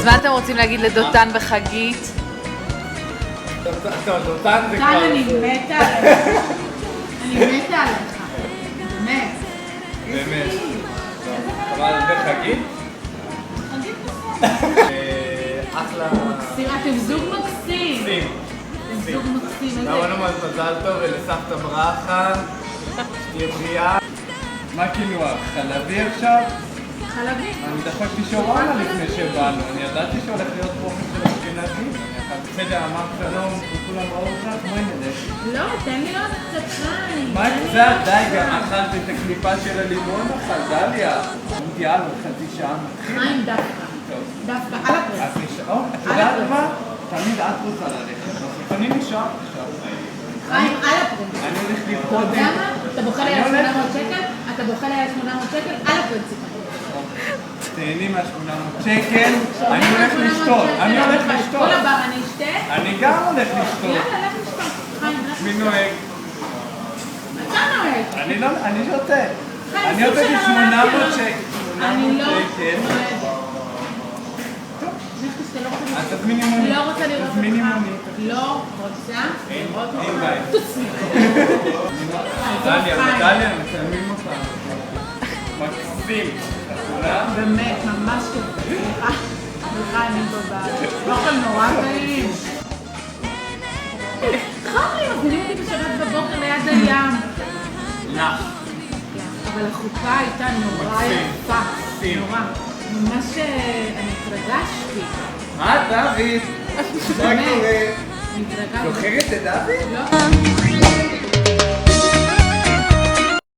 מה אתם רוצים להגיד לדותן וחגית? טוב, דותן זה כבר... אני מתה עליך. אני מתה עליך. באמת. באמת. אבל וחגית? חגית בסדר. אחלה... אתם זוג מקסים. מקסים. אתם זוג מקסים. להמון מזל טוב ולסבתא ברכה. שתהיה בריאה. מה כינוח? חלבי עכשיו? חלבי. אני דפקתי שורונה לפני שבאנו, אני ידעתי שהולך להיות פרופט של אשכנזים. בסדר, אמרת שלום, וכולם ראו אותך, מה העניינים? לא, תן לי עוד קצת חיים. מה קצת? די, גם אכלת את הקליפה של הלימון אכל, דליה. יאללה, חצי שעה מתחיל. חיים דווקא. דווקא, על הפרס. את יודעת מה? תמיד את רוצה ללכת. אני נשאר עכשיו. חיים, על הפרס. אני הולך לבחור... למה? אתה בוחר לי על 800 שקל? אתה בוחר לי על 800 שקל? על הפרינציפל. תהני מה-800 שקל, אני הולך לשתות, אני הולך לשתות. כל הבר אני אשתה? אני גם הולך לשתות. יאללה, לך לשתות. חיים, לך מי לשתות. נוהג? אתה נוהג. אני שותה. חיים, אני הולך סוג של 800 הרב שקל. אני לא 800 שקל. נוהגת. אז תזמיני מונית. לא רוצה לראות אותך. תזמיני מונית. לא רוצה לראות אותך. אין בעיה. תוצמי. דליה, מדליה, מצלמים אותה. מקסים. באמת, ממש טוב. סליחה. סליחה, אני תודה. אוכל נורא טעים. חם לי, מזמינים אותי בשבת בבוקר ליד הים. לך. אבל החופה הייתה נורא יפה. נורא. ממש אני התרגשתי. מה, דוד? מה קורה? התרגשתי. זוכרת את דוד? לא.